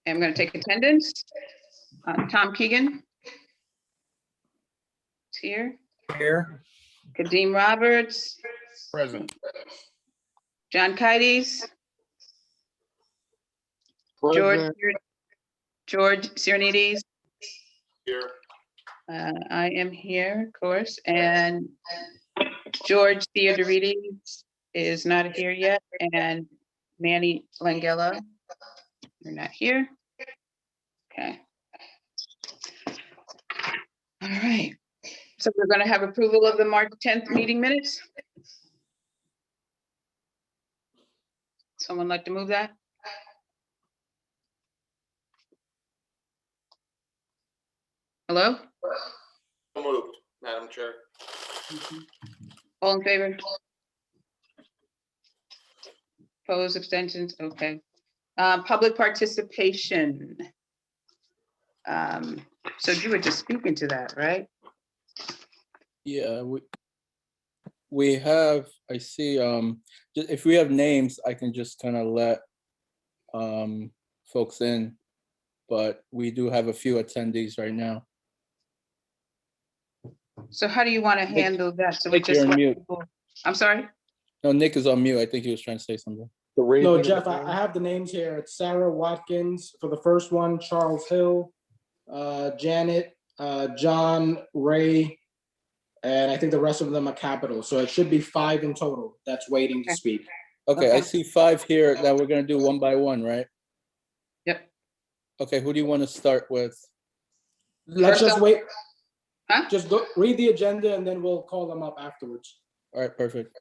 I'm going to take attendance. Tom Keegan. Is here. Here. Kadeem Roberts. Present. John Kites. Present. George Tsiranides. Here. I am here, of course, and George Theodorides is not here yet, and Manny Langella, you're not here. Okay. All right. So we're going to have approval of the March 10th meeting minutes. Someone like to move that? Hello? So moved, Madam Chair. All in favor? Opposed, abstentions? Okay. Public participation. So you were just speaking to that, right? Yeah, we have, I see, if we have names, I can just kind of let folks in, but we do have a few attendees right now. So how do you want to handle that? So we Nick, you're just on let mute. people, I'm sorry? No, Nick is on mute. I think he was trying to say something. No, Jeff, I have the names here. It's Sara Watkins for the first one, Charles Hill, Janet, John, Ray, and I think the rest of them are capital. So it should be 5 in total that's waiting to speak. Okay, I Okay. see 5 here that we're gonna do one by one, right? Yep. Okay, who do you want to start with? Let's First just up- wait. Huh? Just go read the agenda and then we'll call them up afterwards. All right, perfect.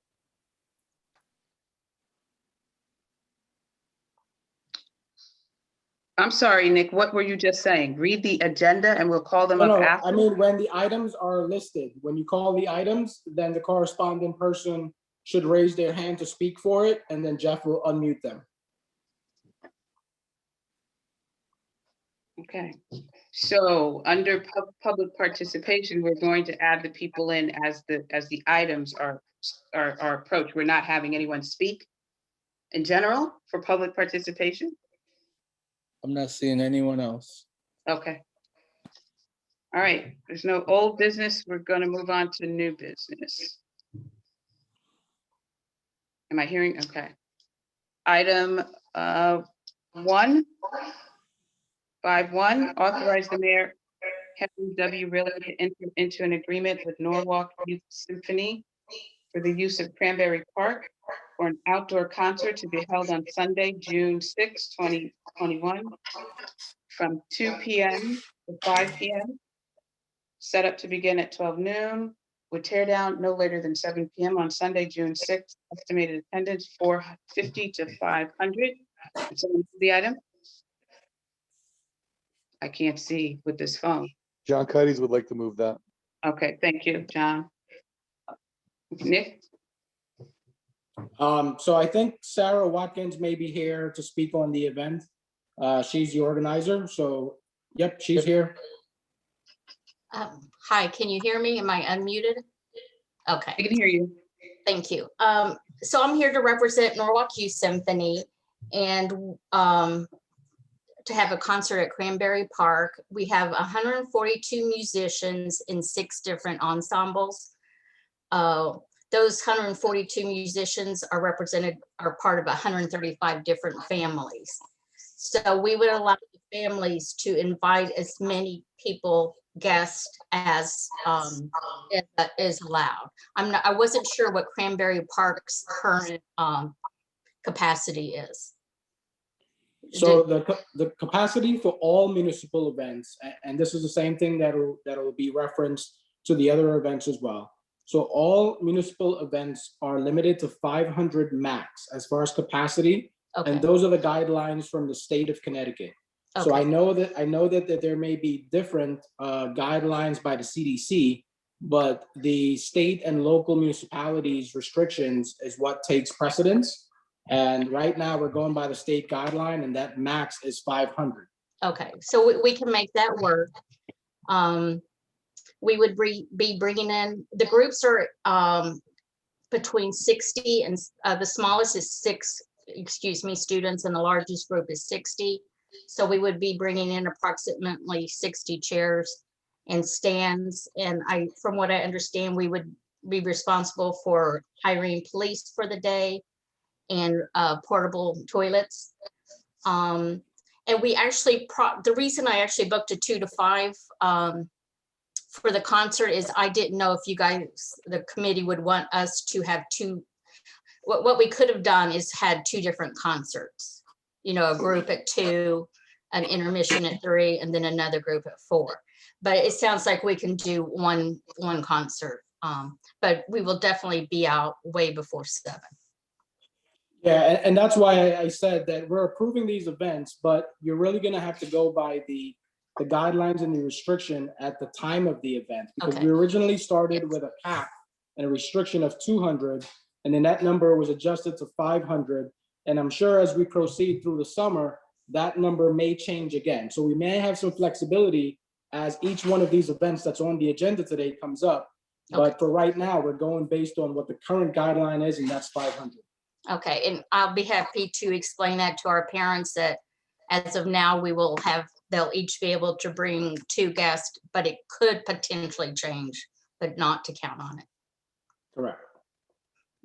I'm sorry, Nick, what were you just saying? Read the agenda and we'll call them up No, after? I mean, when the items are listed, when you call the items, then the corresponding person should raise their hand to speak for it, and then Jeff will unmute them. Okay. So under public participation, we're going to add the people in as the items are approached. We're not having anyone speak in general for public participation? I'm not seeing anyone else. Okay. All right, there's no old business. We're gonna move on to new business. Am I hearing? Okay. Item 1, 5.1, authorize the mayor, Henry W. Riley, to enter into an agreement with Norwalk Youth Symphony for the use of Cranberry Park for an outdoor concert to be held on Sunday, June 6, 2021, from 2 p.m. to 5 p.m. Set up to begin at 12 noon, with tear down no later than 7 p.m. on Sunday, June 6th. Estimated attendance 450 to 500. So the item? I can't see with this phone. John Kites would like to move that. Okay, thank you, John. Nick? So I think Sara Watkins may be here to speak on the event. She's the organizer, so yep, she's here. Hi, can you hear me? Am I unmuted? Okay, I can hear you. thank you. So I'm here to represent Norwalk Youth Symphony and to have a concert at Cranberry Park. We have 142 musicians in 6 different ensembles. Those 142 musicians are part of 135 different families. So we would allow the families to invite as many people, guests as is allowed. I wasn't sure what Cranberry Park's current capacity is. So the capacity for all municipal events, and this is the same thing that'll be referenced to the other events as well. So all municipal events are limited to 500 max as far as capacity. Okay. And those are the guidelines from the state of Connecticut. So Okay. I know that there may be different guidelines by the CDC, but the state and local municipalities restrictions is what takes precedence. And right now we're going by the state guideline, and that max is 500. Okay, so we can make that work. We would be bringing in, the groups are between 60 and the smallest is 6, students, and the largest group is 60. So we would be bringing in approximately 60 chairs and stands. And from what I understand, we would be responsible for hiring police for the day and portable toilets. And we actually, the reason I actually booked a 2 to 5 for the concert is I didn't know if you guys, the committee would want us to have two. What we could have done is had 2 different concerts, a group at 2, an intermission at 3, and then another group at 4. But it sounds like we can do one concert. But we will definitely be out way before 7. Yeah, and that's why I said that we're approving these events, but you're really gonna have to go by the guidelines and the restriction at the time of the event. Because Okay. we originally started with a cap and a restriction of 200, and then that number was adjusted to 500. And I'm sure as we proceed through the summer, that number may change again. So we may have some flexibility as each one of these events that's on the agenda today comes up. Okay. But for right now, we're going based on what the current guideline is, and that's 500. Okay, and I'll be happy to explain that to our parents that as of now, they'll each be able to bring 2 guests, but it could potentially change, but not to count on it. Correct.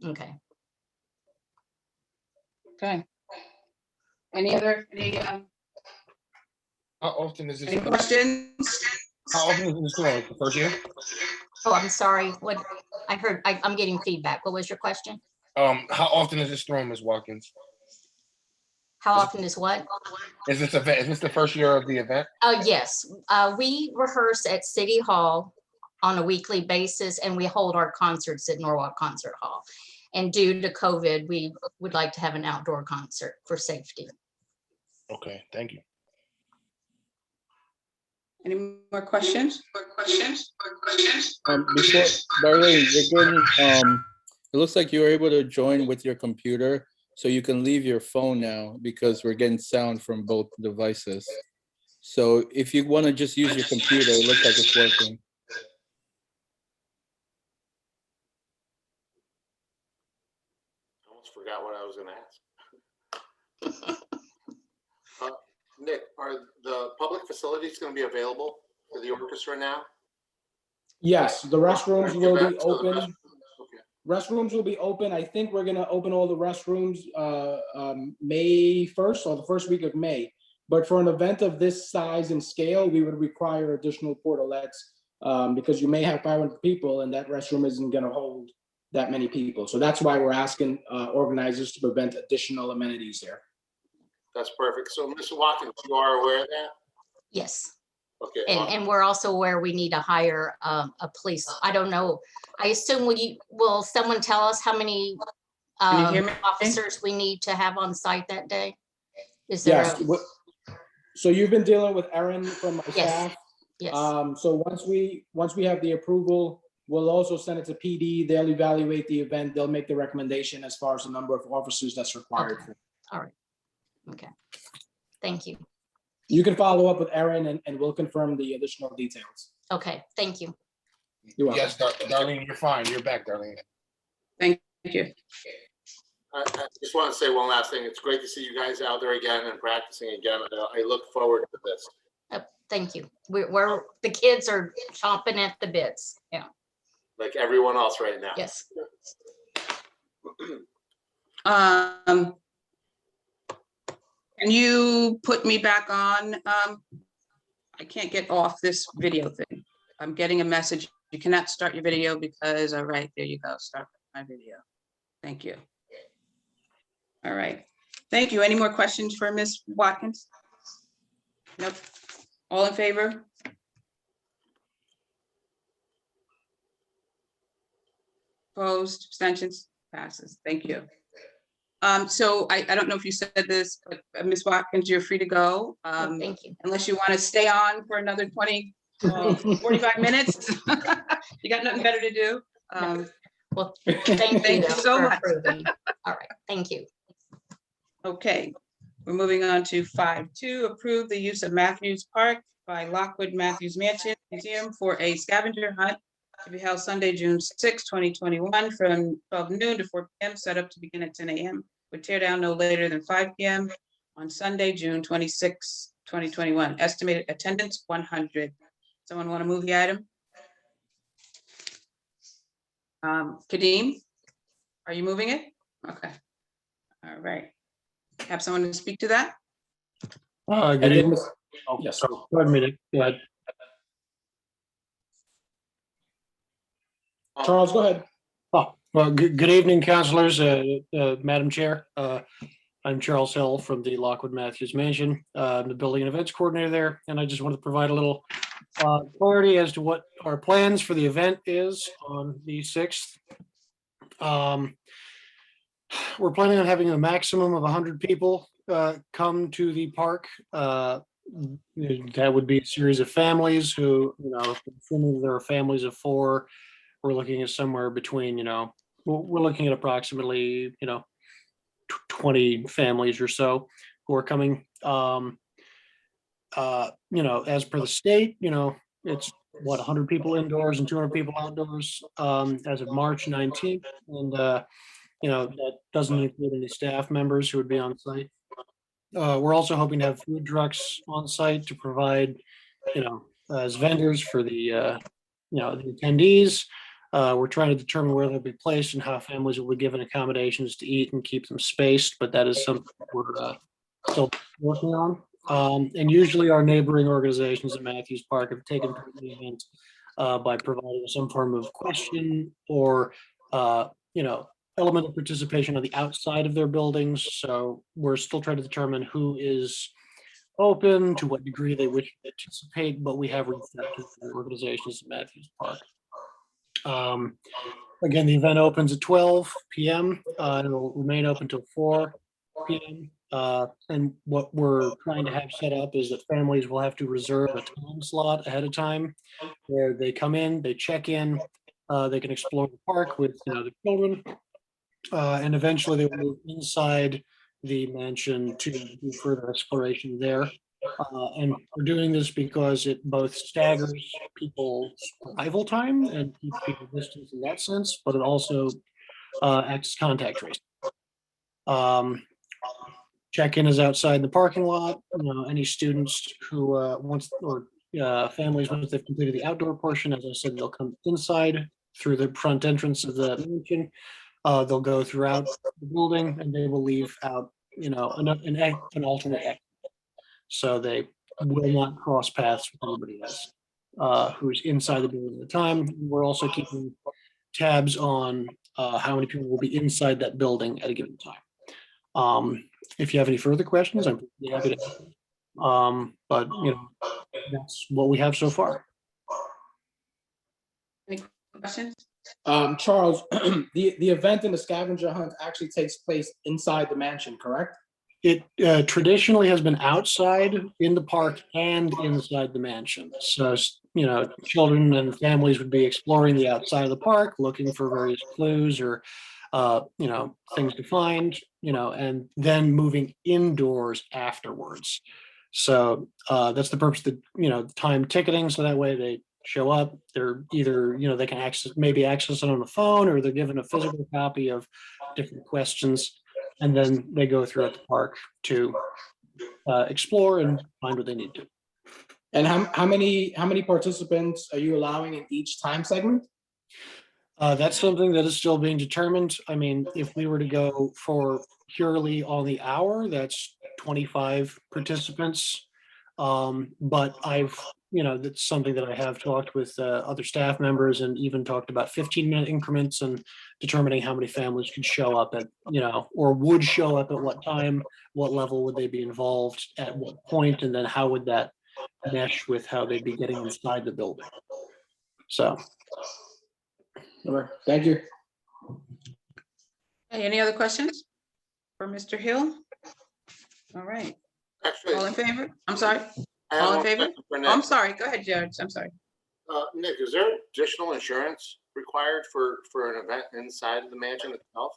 Okay. Okay. Any How often is this? any questions? How often is this going? The first year? Oh, I'm sorry. What I heard, I'm getting feedback. What was your question? How often is this thrown, Ms. Watkins? How often is what? Is this the first year of the event? Oh, yes. We rehearse at City Hall on a weekly basis, and we hold our concerts at Norwalk Concert Hall. And due to COVID, we would like to have an outdoor concert for safety. Okay, thank you. Any more questions? Before, Darlene, you're getting, it looks like you were able to join with your computer, so you can leave your phone now because we're getting sound from both devices. So if you want to just use your computer, it looks like it's working. I almost forgot what I was gonna ask. Nick, are the public facilities gonna be available for the orchestra now? Yes, the restrooms will be So the open. Okay. Restrooms will be open. I think we're gonna open all the restrooms May 1st or the first week of May. But for an event of this size and scale, we would require additional portalettes because you may have 500 people and that restroom isn't gonna hold that many people. So that's why we're asking organizers to prevent additional amenities there. That's perfect. So, Ms. Watkins, you are aware of that? Yes. Okay. And we're also aware we need to hire a police. I don't know. I assume will someone tell us how many Can you hear me? officers we need to have on site that day? Is there Yes. So you've been dealing with Erin from my Yes. staff. Yes. So once we have the approval, we'll also send it to PD. They'll evaluate the event. They'll make the recommendation as far as the number of officers that's required. Okay. All right. Okay. Thank you. You can follow up with Erin and we'll confirm the additional details. Okay. Thank you. You're welcome. Yes, Darlene, you're fine. You're back, Darlene. Thank you. I just want to say one last thing. It's great to see you guys out there again and practicing again. I look forward to this. Thank you. We're the kids are chomping at the bits. Yeah. Like everyone else right now. Yes. Can you put me back on? I can't get off this video thing. I'm getting a message. You cannot start your video because, all right, there you go. Start my video. Thank you. All right. Thank you. Any more questions for Ms. Watkins? Nope. All in favor? Opposed, abstentions, passes. Thank you. So I don't know if you said this, but Ms. Watkins, you're free to go. Thank you. Unless you want to stay on for another 45 minutes. You got nothing better to do. Well, thank Thank you so for much. approving. All right. Thank you. Okay, we're moving on to 5.2, approve the use of Matthews Park by Lockwood Matthews Mansion Museum for a scavenger hunt to be held Sunday, June 6, 2021 from 12 noon to 4 p.m. set up to begin at 10 a.m. with tear down no later than 5 p.m. on Sunday, June 26, 2021. Estimated attendance 100. Someone want to move the item? Kadeem, are you moving it? Okay. All right. Have someone to speak to that? Good And then evening. Ms. Oh, Yes. sorry. Pardon me, Nick. Go ahead. Charles, go ahead. Oh, well, good evening, councilors, Madam Chair. I'm Charles Hill from the Lockwood Matthews Mansion. I'm the Building and Events Coordinator there, and I just wanted to provide a little clarity as to what our plans for the event is on the 6th. We're planning on having a maximum of 100 people come to the park. That would be a series of families who, assuming there are families of 4, we're looking at somewhere between, we're looking at approximately, 20 families or so who are coming. As per the state, it's what, 100 people indoors and 200 people outdoors as of March 19th. And, that doesn't include any staff members who would be on site. We're also hoping to have food trucks on site to provide, as vendors for the attendees. We're trying to determine where they'll be placed and how families will be given accommodations to eat and keep them spaced, but that is something we're still working on. And usually our neighboring organizations at Matthews Park have taken part in the event by providing some form of question or, element of participation on the outside of their buildings. So we're still trying to determine who is open, to what degree they wish to participate, but we have reached out to the organizations at Matthews Park. Again, the event opens at 12 p.m. And it'll remain open until 4 p.m. And what we're trying to have set up is that families will have to reserve a time slot ahead of time where they come in, they check in, they can explore the park with the children, and eventually they will move inside the mansion to do further exploration there. And we're doing this because it both staggers people's arrival time and keeps people distance in that sense, but it also acts as contact tracing. Check-in is outside the parking lot. Any students who families, once they've completed the outdoor portion, as I said, they'll come inside through the front entrance of the mansion. They'll go throughout the building and they will leave out, an alternate exit. So they will not cross paths with anybody else who's inside the building at the time. We're also keeping tabs on how many people will be inside that building at a given time. If you have any further questions, I'm happy to answer. But that's what we have so far. Any questions? Charles, the event and the scavenger hunt actually takes place inside the mansion, correct? It traditionally has been outside in the park and inside the mansion. So, children and families would be exploring the outside of the park, looking for various clues or, things to find, and then moving indoors afterwards. So that's the purpose of the, time ticketing. So that way they show up, they're either, they can access it on the phone, or they're given a physical copy of different questions. And then they go throughout the park to explore and find what they need to. And how many participants are you allowing in each time segment? That's something that is still being determined. I mean, if we were to go for purely on the hour, that's 25 participants. But that's something that I have talked with other staff members and even talked about 15-minute increments and determining how many families could show up at, or would show up at what time, what level would they be involved at what point, and then how would that mesh with how they'd be getting inside the building. So. All right, thank you. Hey, any other questions for Mr. Hill? All right, Actually, all in favor? I'm sorry, I have all in one favor? question for Oh, Nick. I'm sorry, go ahead, Judge, I'm sorry. Nick, is there additional insurance required for an event inside the mansion itself?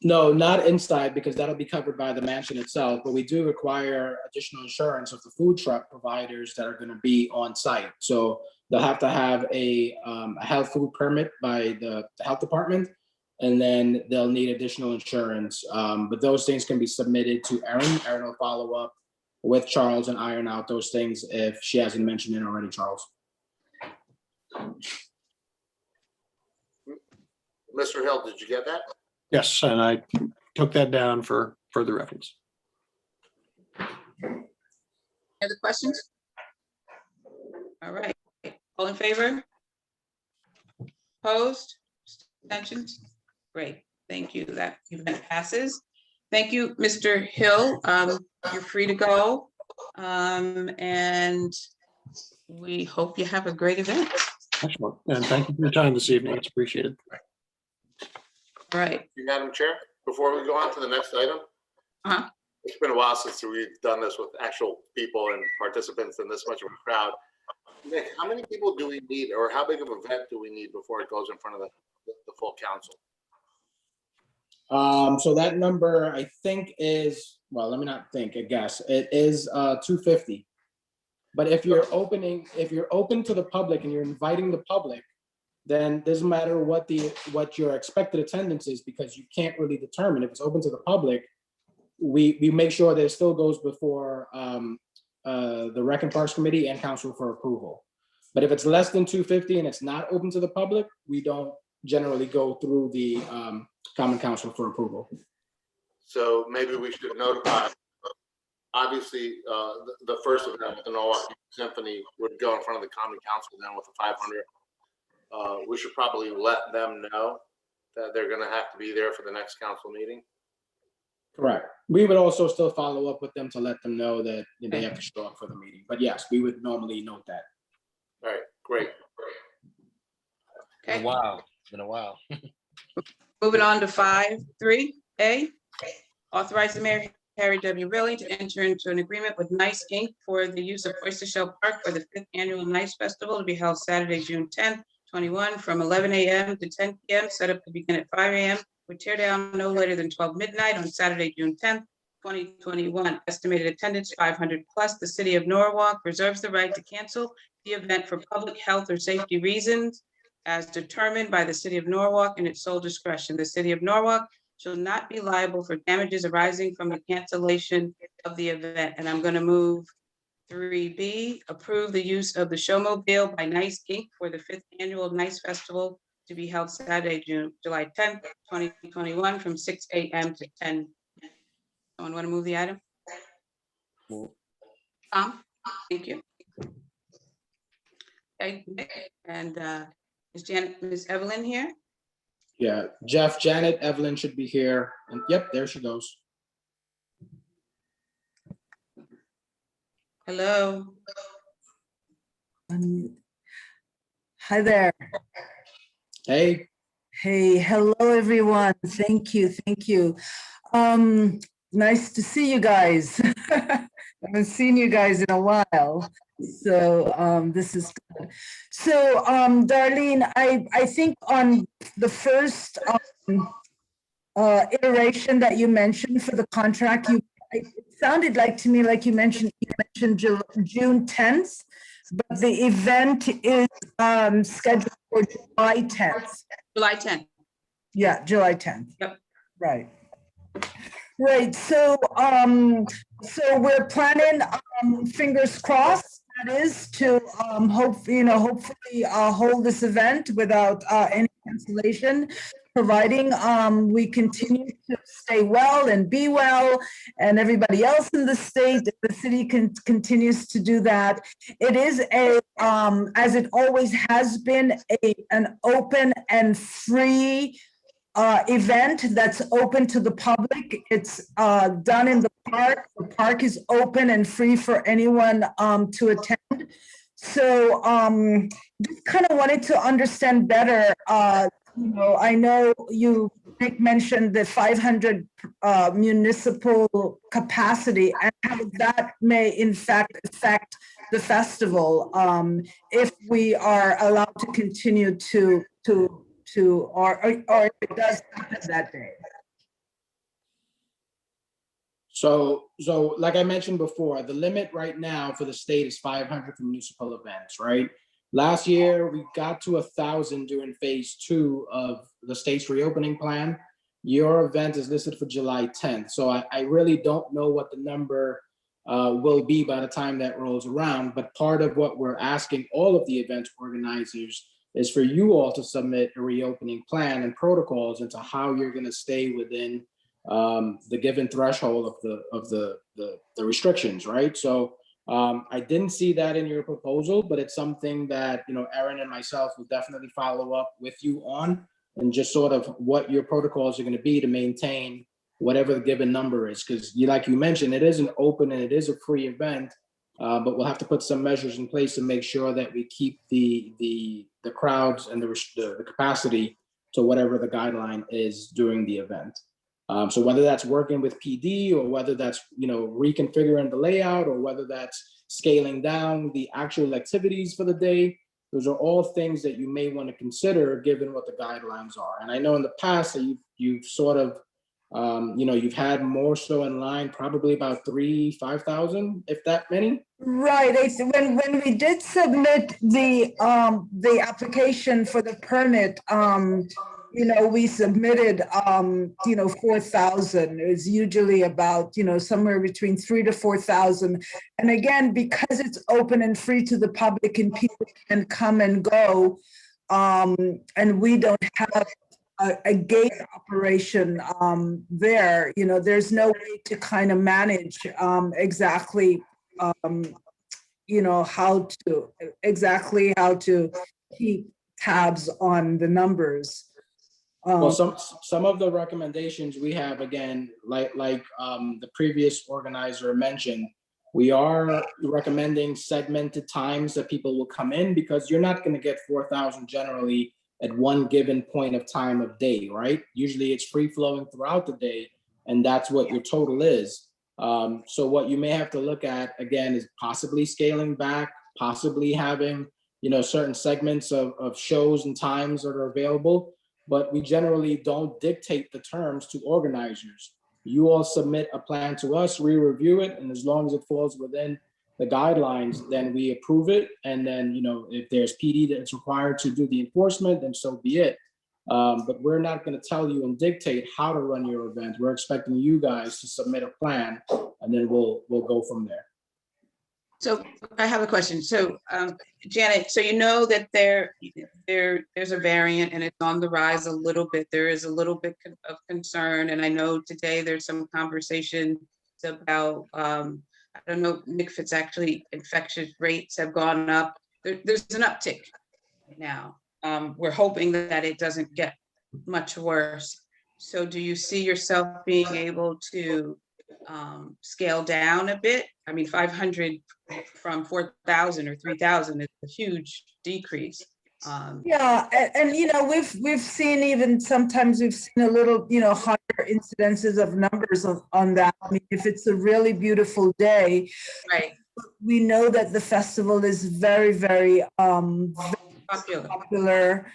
No, not inside, because that'll be covered by the mansion itself, but we do require additional insurance of the food truck providers that are going to be on site. So they'll have to have a health food permit by the health department, and then they'll need additional insurance. But those things can be submitted to Erin. Erin will follow up with Charles and iron out those things if she hasn't mentioned it already, Charles. Mr. Hill, did you get that? Yes, and I took that down for further reference. Other questions? All right, all in favor? Opposed? Abstentions? Great, thank you. That event passes. Thank you, Mr. Hill. You're free to go. And we hope you have a great event. Excellent. And thank you for your time this evening. It's appreciated. All right. Madam Chair, before we go on to the next item, it's been a while since we've done this with actual people and participants in this much of a crowd. Nick, how many people do we need, or how big of an event do we need before it goes in front of the full council? So that number, I think, is, well, let me not think, I guess. It is 250. But if you're open to the public and you're inviting the public, then it doesn't matter what your expected attendance is, because you can't really determine. If it's open to the public, we make sure that it still goes before the Rec and Parks Committee and Council for approval. But if it's less than 250 and it's not open to the public, we don't generally go through the Common Council for approval. So maybe we should notify, obviously, the first event with the Norwalk Symphony would go in front of the Common Council then with the 500. We should probably let them know that they're going to have to be there for the next council meeting. Correct. We would also still follow up with them to let them know that they have to show up for the meeting. But yes, we would normally note that. All right, great. Okay. Wow, it's been a while. Moving on to 5.3A, authorize the mayor, Harry W. Riley, to enter into an agreement with Nice Inc. for the use of Oyster Shell Park for the 5th annual Nice Festival to be held Saturday, June 10th, 21, from 11 a.m. to 10 p.m. Set up to begin at 5 a.m. with tear down no later than 12 midnight on Saturday, June 10th, 2021. Estimated attendance 500 plus. The city of Norwalk reserves the right to cancel the event for public health or safety reasons as determined by the city of Norwalk in its sole discretion. The city of Norwalk shall not be liable for damages arising from the cancellation of the event. And I'm going to move 3B, approve the use of the Showmobile by Nice Inc. for the 5th annual Nice Festival to be held Saturday, July 10th, 2021 from 6 a.m. to 10. Someone want to move the item? Tom, thank you. Okay, and is Ms. Evelyn here? Yeah, Jeff, Janet, Evelyn should be here. And yep, there she goes. Hello. Hi there. Hey. Hey, hello, everyone. Thank you. Thank you. Nice to see you guys. I haven't seen you guys in a while. So this is good. So Darlene, I think on the first iteration that you mentioned for the contract, it sounded like to me like you mentioned June 10th, but the event is scheduled for July 10th. July 10th. Yeah, July 10th. Yep. Right. Right. So so we're planning, fingers crossed, that is, to hopefully hold this event without any cancellation, providing we continue to stay well and be well, and everybody else in the state, the city continues to do that. It is as it always has been, an open and free event that's open to the public. It's done in the park. The park is open and free for anyone to attend. So just kind of wanted to understand better. I know Nick mentioned the 500 municipal capacity and how that may in fact affect the festival if we are allowed to continue or if it does happen that day. So like I mentioned before, the limit right now for the state is 500 for municipal events, right? Last year, we got to 1,000 during phase 2 of the state's reopening plan. Your event is listed for July 10th. So I really don't know what the number will be by the time that rolls around. But part of what we're asking all of the event organizers is for you all to submit a reopening plan and protocols into how you're going to stay within the given threshold of the restrictions, right? So I didn't see that in your proposal, but it's something that, you know, Erin and myself will definitely follow up with you on, and just sort of what your protocols are going to be to maintain whatever the given number is. Because like you mentioned, it is an open and it is a free event, but we'll have to put some measures in place to make sure that we keep the crowds and the capacity to whatever the guideline is during the event. So whether that's working with PD, or whether that's, you know, reconfiguring the layout, or whether that's scaling down the actual activities for the day, those are all things that you may want to consider given what the guidelines are. And I know in the past that you've sort of, you know, you've had more so in line, probably about 5,000, if that many. Right. When we did submit the application for the permit, you know, we submitted, you know, 4,000. It's usually about, you know, somewhere between 3,000 to 4,000. And again, because it's open and free to the public and people can come and go, and we don't have a gate operation there, you know, there's no way to kind of manage exactly, you know, how to keep tabs on the numbers. Well, some of the recommendations we have, again, like the previous organizer mentioned, we are recommending segmented times that people will come in, because you're not going to get 4,000 generally at one given point of time of day, right? Usually it's free flowing throughout the day, and that's what your total is. So what you may have to look at, again, is possibly scaling back, possibly having, you know, certain segments of shows and times that are available. But we generally don't dictate the terms to organizers. You all submit a plan to us, we review it, and as long as it falls within the guidelines, then we approve it. And then, you know, if there's PD that's required to do the enforcement, then so be it. But we're not going to tell you and dictate how to run your event. We're expecting you guys to submit a plan, and then we'll go from there. So I have a question. So Janet, so you know that there's a variant and it's on the rise a little bit. There is a little bit of concern. And I know today there's some conversation about, I don't know, Nick, if it's actually infection rates have gone up. There's an uptick now. We're hoping that it doesn't get much worse. So do you see yourself being able to scale down a bit? I mean, 500 from 4,000 or 3,000 is a huge decrease. Yeah, and you know, we've seen, even sometimes we've seen a little, you know, higher incidences of numbers on that. I mean, if it's a really beautiful day, right? We know that the festival is very, very popular.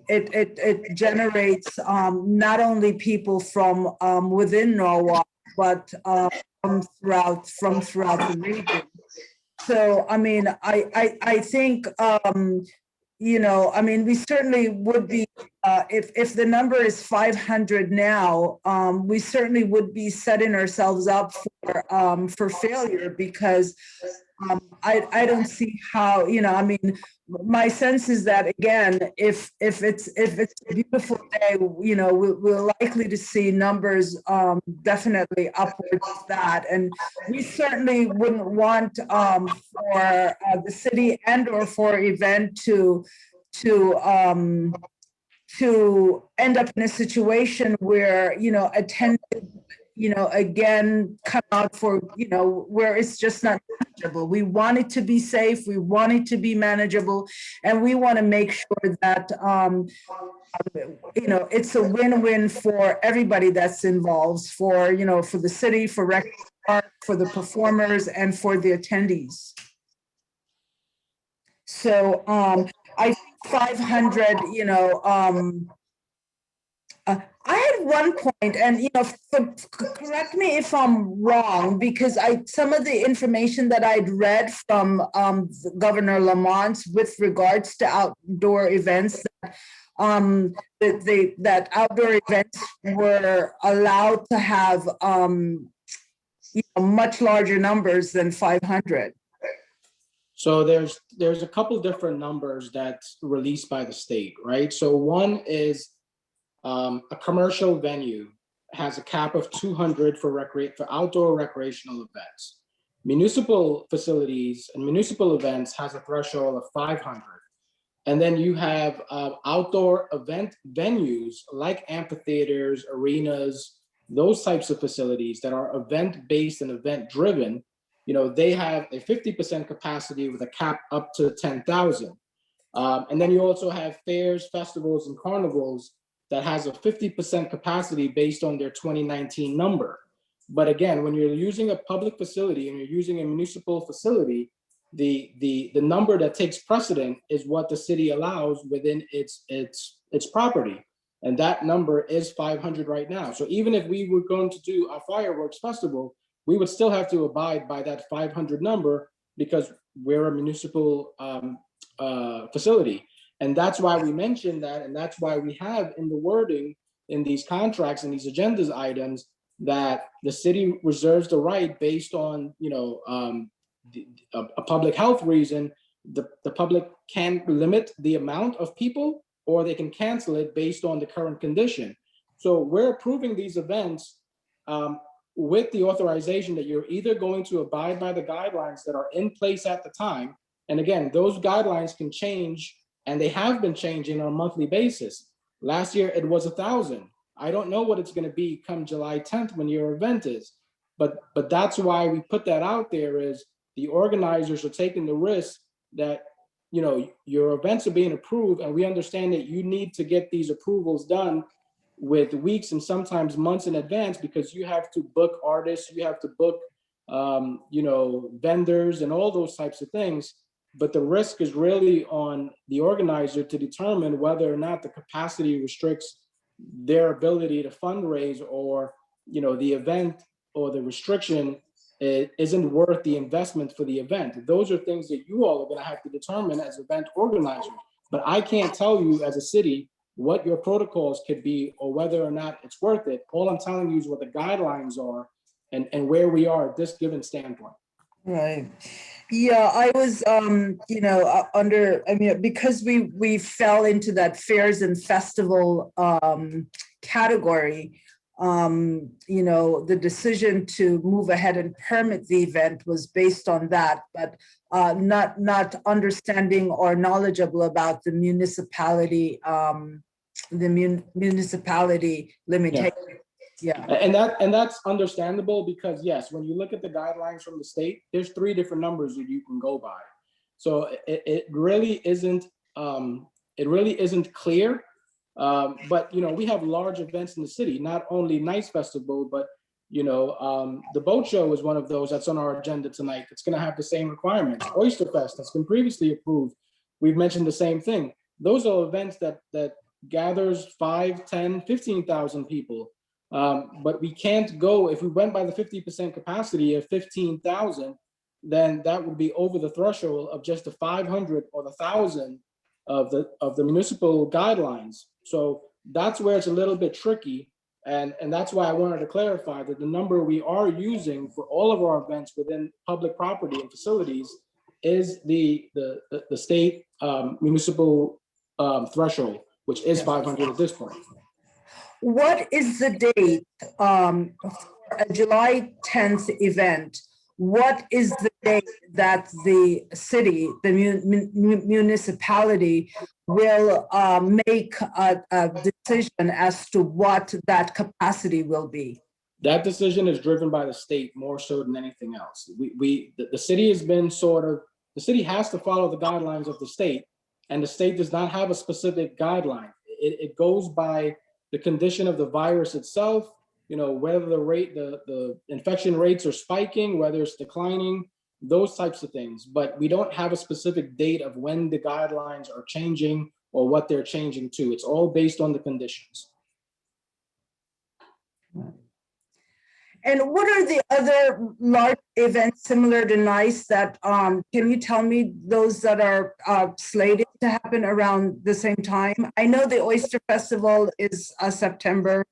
It generates not only people from within Norwalk, but from throughout the region. So, I mean, I think, you know, I mean, we certainly would be, if the number is 500 now, we certainly would be setting ourselves up for failure, because I don't see how, you know, I mean, my sense is that, again, if it's a beautiful day, you know, we're likely to see numbers definitely upwards of that. And we certainly wouldn't want for the city and or for event to end up in a situation where, you know, attendance, you know, again, come out for, you know, where it's just not manageable. We want it to be safe. We want it to be manageable. And we want to make sure that, you know, it's a win-win for everybody that's involved, for, you know, for the city, for Rec Park, for the performers, and for the attendees. So I think 500, you know, I had one point, and correct me if I'm wrong, because some of the information that I'd read from Governor Lamont's with regards to outdoor events, that outdoor events were allowed to have much larger numbers than 500. So there's a couple different numbers that's released by the state, right? So one is a commercial venue has a cap of 200 for outdoor recreational events. Municipal facilities and municipal events has a threshold of 500. And then you have outdoor event venues like amphitheaters, arenas, those types of facilities that are event-based and event-driven. They have a 50% capacity with a cap up to 10,000. And then you also have fairs, festivals, and carnivals that has a 50% capacity based on their 2019 number. But again, when you're using a public facility and you're using a municipal facility, the number that takes precedent is what the city allows within its property. And that number is 500 right now. So even if we were going to do a fireworks festival, we would still have to abide by that 500 number because we're a municipal facility. And that's why we mentioned that, and that's why we have in the wording in these contracts and these agendas items that the city reserves the right based on a public health reason. The public can limit the amount of people, or they can cancel it based on the current condition. So we're approving these events with the authorization that you're either going to abide by the guidelines that are in place at the time. And again, those guidelines can change, and they have been changing on a monthly basis. Last year, it was 1,000. I don't know what it's going to be come July 10th when your event is. But that's why we put that out there, is the organizers are taking the risk that your events are being approved, and we understand that you need to get these approvals done with weeks and sometimes months in advance, because you have to book artists, you have to book vendors and all those types of things. But the risk is really on the organizer to determine whether or not the capacity restricts their ability to fundraise, or the event or the restriction isn't worth the investment for the event. Those are things that you all are going to have to determine as event organizers. But I can't tell you as a city what your protocols could be or whether or not it's worth it. All I'm telling you is what the guidelines are and where we are at this given standpoint. Right. Yeah, I was, because we fell into that fairs and festival category. The decision to move ahead and permit the event was based on that, but not understanding or knowledgeable about the municipality, limitation. Yeah. And that's understandable, because yes, when you look at the guidelines from the state, there's 3 different numbers that you can go by. So it really isn't clear. But we have large events in the city, not only Nice Festival, but the boat show is one of those that's on our agenda tonight. It's going to have the same requirements. Oyster Fest that's been previously approved, we've mentioned the same thing. Those are events that gathers 5, 10, 15,000 people. But we can't go, if we went by the 50% capacity of 15,000, then that would be over the threshold of just the 500 or the 1,000 of the municipal guidelines. So that's where it's a little bit tricky. And that's why I wanted to clarify that the number we are using for all of our events within public property and facilities is the state municipal threshold, which is 500 at this point. What is the date for a July 10th event? What is the date that the city, the municipality will make a decision as to what that capacity will be? That decision is driven by the state more so than anything else. The city has been the city has to follow the guidelines of the state, and the state does not have a specific guideline. It goes by the condition of the virus itself, whether the infection rates are spiking, whether it's declining, those types of things. But we don't have a specific date of when the guidelines are changing or what they're changing to. It's all based on the conditions. And what are the other large events similar to NICE that, can you tell me those that are slated to happen around the same time? I know the Oyster Festival is September,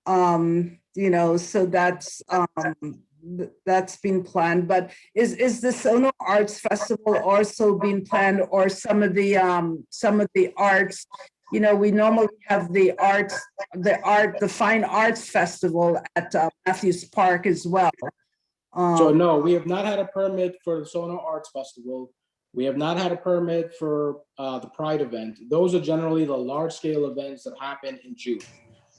so that's been planned, but is the Sono Arts Festival also being planned, or some of the arts? We normally have the Fine Arts Festival at Matthews Park as well. So no, we have not had a permit for the Sono Arts Festival. We have not had a permit for the Pride event. Those are generally the large scale events that happen in June.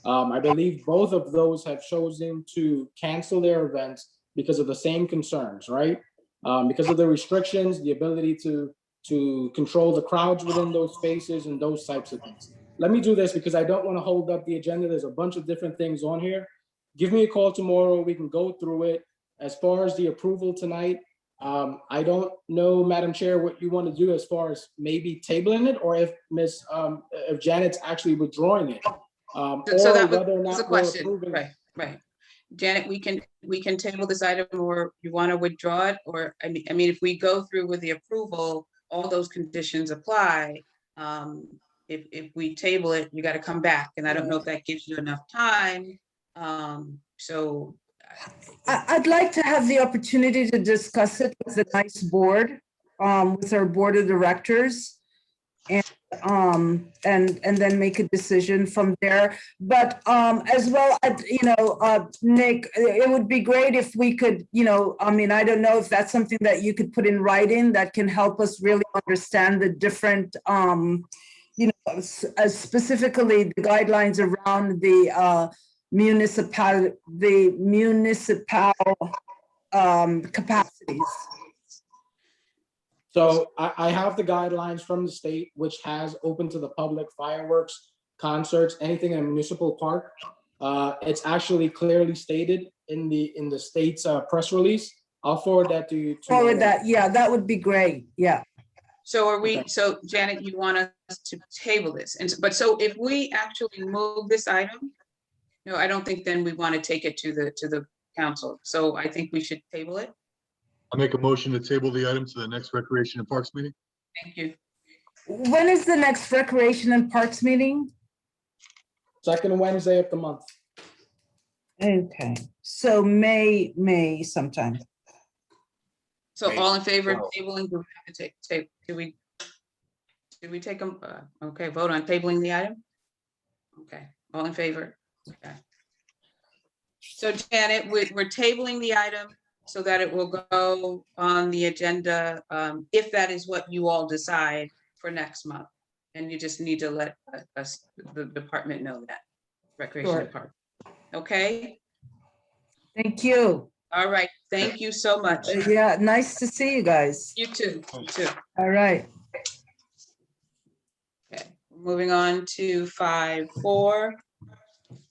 I believe both of those have chosen to cancel their events because of the same concerns, right? Because of the restrictions, the ability to control the crowds within those spaces and those types of things. Let me do this because I don't want to hold up the agenda. There's a bunch of different things on here. Give me a call tomorrow. We can go through it. As far as the approval tonight, I don't know, Madam Chair, what you want to do as far as maybe tabling it, or if if Janet's actually withdrawing it. So or that whether or was the not we're question, approving it. right. Janet, we can table this item, or you want to withdraw it, or, I mean, if we go through with the approval, all those conditions apply. If we table it, you got to come back, and I don't know if that gives you enough time. So I'd like to have the opportunity to discuss it with the NICE board, with our board of directors, and then make a decision from there. But as well, Nick, it would be great if we could, I don't know if that's something that you could put in writing that can help us really understand the different, specifically the guidelines around the municipal capacities. So I have the guidelines from the state, which has open to the public fireworks, concerts, anything in a municipal park. It's actually clearly stated in the state's press release. I'll forward that to you. Forward that, yeah, that would be great, yeah. So are we, Okay. so Janet, you want us to table this, but so if we actually move this item, no, I don't think then we want to take it to the council. So I think we should table it. I'll make a motion to table the item to the next Recreation and Parks meeting. Thank you. When is the next Recreation and Parks meeting? Second Wednesday of the month. Okay, so May sometime. So all in favor of tabling, do we have to take, do we take them, okay, vote on tabling the item? Okay, all in favor? Okay. So Janet, we're tabling the item so that it will go on the agenda, if that is what you all decide for next month. And you just need to let us, the department, know that, Recreation Sure. Department. Okay, Thank you. all right, thank you so much. Yeah, nice to see you guys. You too, you too. All right. Okay, moving on to 5.4.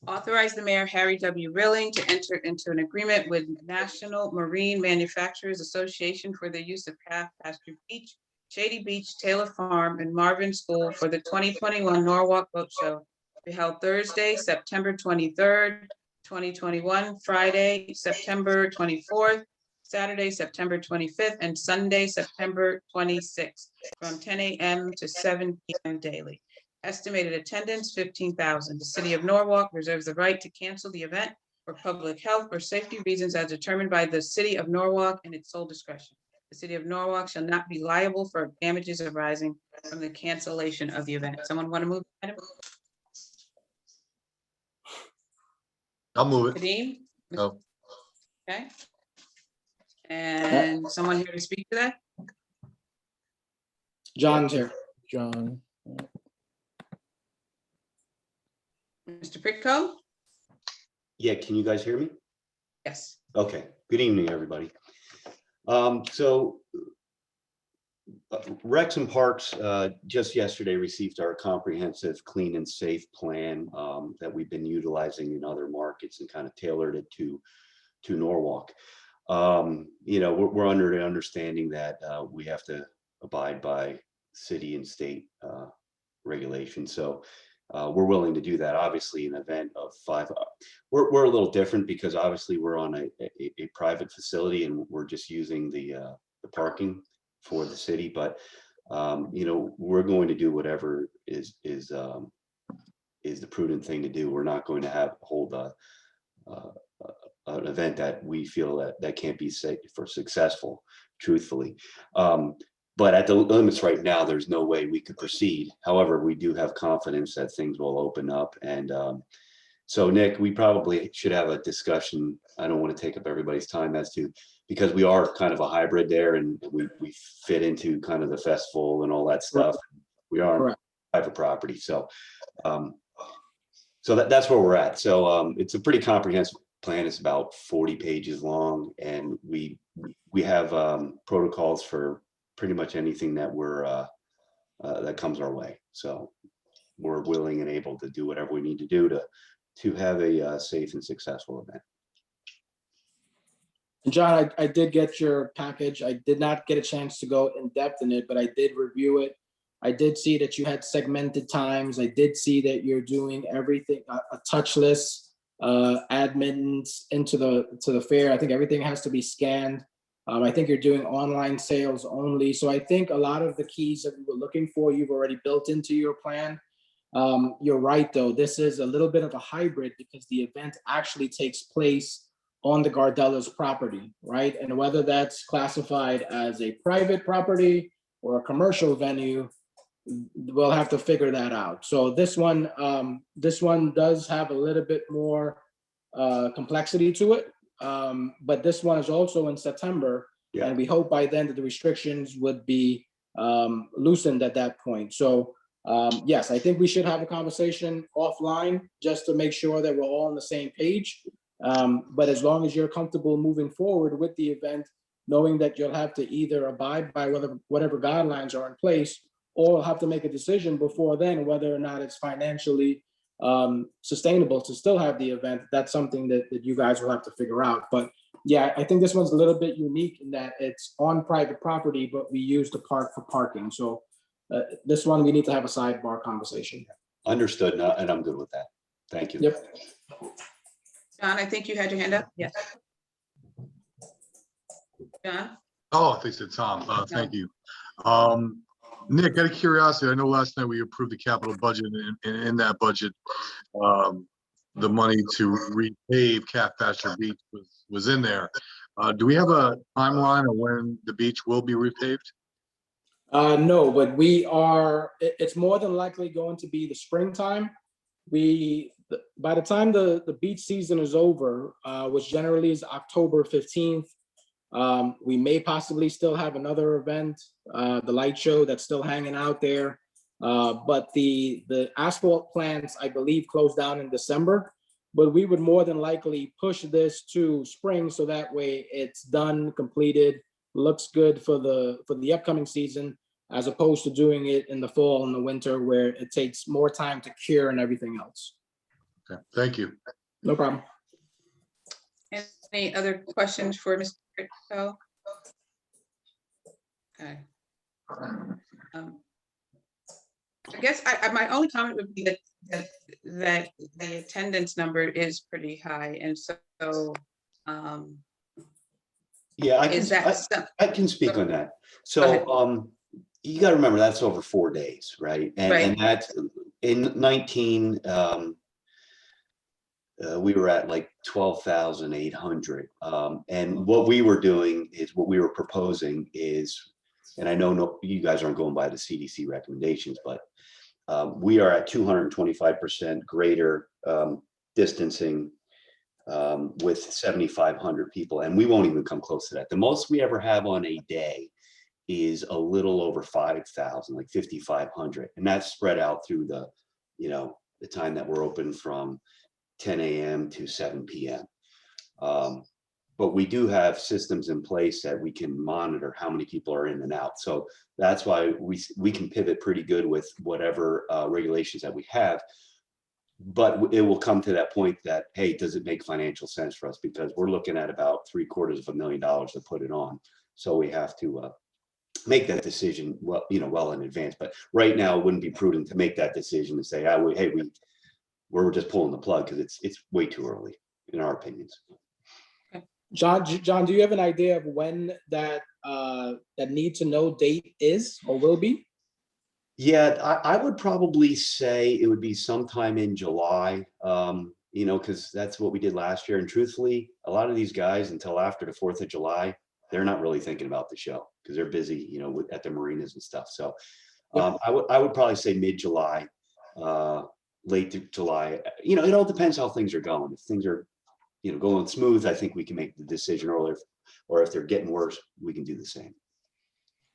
Authorize the mayor, Harry W. Rilling, to enter into an agreement with National Marine Manufacturers Association for the use of Calf Pasture Beach, Shady Beach, Taylor Farm, and Marvin School for the 2021 Norwalk Boat Show to be held Thursday, September 23rd, 2021, Friday, September 24th, Saturday, September 25th, and Sunday, September 26th, from 10 a.m. to 7 p.m. daily. Estimated attendance, 15,000. The city of Norwalk reserves the right to cancel the event for public health or safety reasons as determined by the city of Norwalk in its sole discretion. The city of Norwalk shall not be liable for damages arising from the cancellation of the event. Someone want to move the item? I'll move it. Kadeem? No. Okay. And someone here to speak to that? John's here. John. Mr. Pritko? Yeah, can you guys hear me? Yes. Okay, good evening, everybody. Recs and Parks just yesterday received our comprehensive clean and safe plan that we've been utilizing in other markets and kind of tailored it to Norwalk. We're under the understanding that we have to abide by city and state regulations. So we're willing to do that. Obviously, an event of 5, we're a little different because obviously we're on a private facility and we're just using the parking for the city. But you know, we're going to do whatever is the prudent thing to do. We're not going to hold an event that we feel that can't be successful, truthfully. But at the limits right now, there's no way we could proceed. However, we do have confidence that things will open up. And so, Nick, we probably should have a discussion. I don't want to take up everybody's time because we are kind of a hybrid there, and we fit into kind of the festival and all that stuff. We are on private property. So that's where we're at. So it's a pretty comprehensive plan. It's about 40 pages long, and we have protocols for pretty much anything that that comes our way. So we're willing and able to do whatever we need to do to have a safe and successful event. And John, I did get your package. I did not get a chance to go in depth in it, but I did review it. I did see that you had segmented times. I did see that you're doing everything, a touchless admittance into the fair. I think everything has to be scanned. I think you're doing online sales only. So I think a lot of the keys that we were looking for, you've already built into your plan. You're right, though. This is a little bit of a hybrid because the event actually takes place on the Gardella's property, right? And whether that's classified as a private property or a commercial venue, we'll have to figure that out. So this one does have a little bit more complexity to it. But this one is also in September, and we hope by then that the restrictions would be loosened at that point. So yes, I think we should have a conversation offline just to make sure that we're all on the same page. But as long as you're comfortable moving forward with the event, knowing that you'll have to either abide by whatever guidelines are in place, or have to make a decision before then whether or not it's financially sustainable to still have the event. That's something that you guys will have to figure out. But yeah, I think this one's a little bit unique in that it's on private property, but we use the park for parking. So this one, we need to have a sidebar conversation. Understood, and I'm good with that. Thank you. Yep. John, I think you had your hand up. Yes. John? Oh, they said Tom. Thank you. Nick, out of curiosity, I know last night we approved the capital budget, and in that budget, the money to repave Calf Pasture Beach was in there. Do we have a timeline of when the beach will be repaved? No, but it's more than likely going to be the springtime. By the time the beach season is over, which generally is October 15th, we may possibly still have another event, the light show that's still hanging out there. But the asphalt plants, I believe, close down in December. But we would more than likely push this to spring, so that way it's done, completed, looks good for the upcoming season, as opposed to doing it in the fall and the winter where it takes more time to cure and everything else. Okay, thank you. No problem. Any other questions for Mr. Pritko? Okay. I guess my only comment would be that the attendance number is pretty high, and so yeah, I can speak on that. So you got to remember that's over 4 days, right? And that's in 19. We were at like 12,800. And what we were doing is what we were proposing is, and I know you guys aren't going by the CDC recommendations, but we are at 225% greater distancing with 7,500 people. And we won't even come close to that. The most we ever have on a day is a little over 5,000, like 5,500. And that's spread out through the time that we're open from 10 a.m. to 7 p.m. But we do have systems in place that we can monitor how many people are in and out. So that's why we can pivot pretty good with whatever regulations that we have. But it will come to that point that, hey, does it make financial sense for us? Because we're looking at about $750,000 to put it on. So we have to make that decision well, well in advance. But right now, it wouldn't be prudent to make that decision and say, hey, we're just pulling the plug because it's way too early, in our opinions. John, do you have an idea of when that need to know date is or will be? Yeah, I would probably say it would be sometime in July, because that's what we did last year. And truthfully, a lot of these guys, until after the 4th of July, they're not really thinking about the show because they're busy, at the marinas and stuff. So I would probably say mid-July, late July. It all depends how things are going. If things are, going smooth, I think we can make the decision earlier. Or if they're getting worse, we can do the same.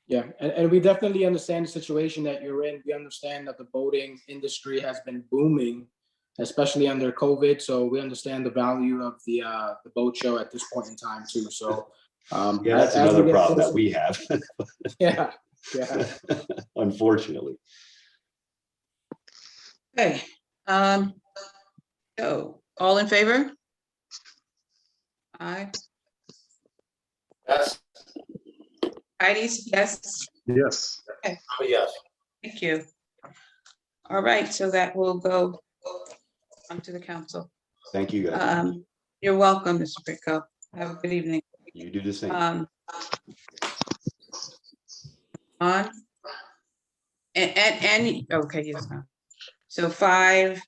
Yeah, and we definitely understand the situation that you're in. We understand that the boating industry has been booming, especially under COVID. So we understand the value of the boat show at this point in time too. So yeah, that's another problem that we have. Yeah. Unfortunately. Okay. So all in favor? Aye. Yes. Heidi's, yes. Yes. Okay, Oh, yes. thank you. All right, so that will go onto the council. Thank you, guys. You're welcome, Mr. Pritko. Have a good evening. You do the same. On. And okay, yes, no. So 5,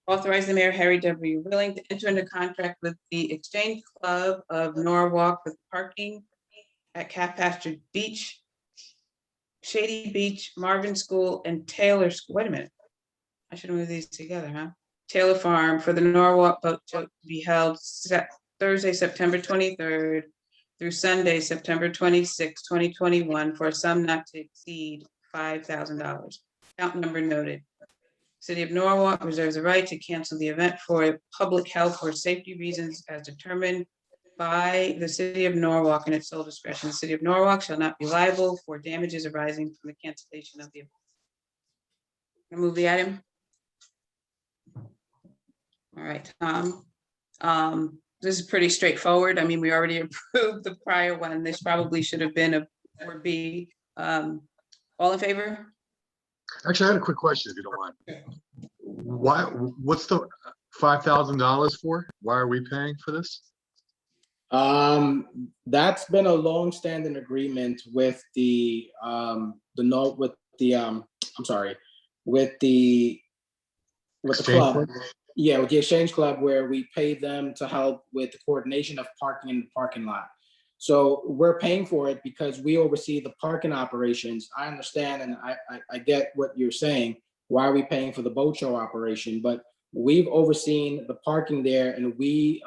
authorize the mayor, Harry W. Willing, to enter into contract with the Exchange Club of Norwalk with parking at Calf Pasture Beach, Shady Beach, Marvin School, and Taylor School. Wait a minute. I should move these together, huh? Taylor Farm for the Norwalk boat show to be held Thursday, September 23rd through Sunday, September 26, 2021, for a sum not to exceed $5,000. Account number noted. City of Norwalk reserves the right to cancel the event for public health or safety reasons as determined by the City of Norwalk and its sole discretion. The City of Norwalk shall not be liable for damages arising from the cancellation of the event. I move the item. All right, Tom. This is pretty straightforward. I mean, we already approved the prior one. This probably should have been a 4B. All in favor? Actually, I had a quick question, if you don't mind. What's the $5,000 for? Why are we paying for this? That's been a long-standing agreement with the Exchange club. Yeah, with the Exchange Club, where we pay them to help with the coordination of parking in the parking lot. So we're paying for it because we oversee the parking operations. I understand, and I get what you're saying. Why are we paying for the boat show operation? But we've overseen the parking there, and we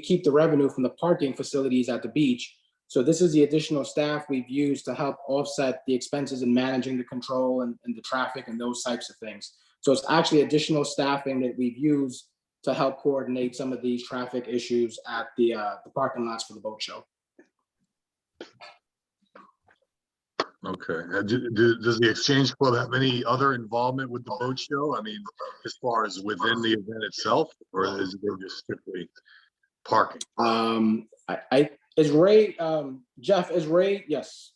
keep the revenue from the parking facilities at the beach. So this is the additional staff we've used to help offset the expenses in managing the control and the traffic and those types of things. So it's actually additional staffing that we've used to help coordinate some of these traffic issues at the parking lots for the boat show. Okay. Does the Exchange Club have any other involvement with the boat show? I mean, as far as within the event itself, or is it just strictly parking? Is Ray, Jeff, is Ray? Yes.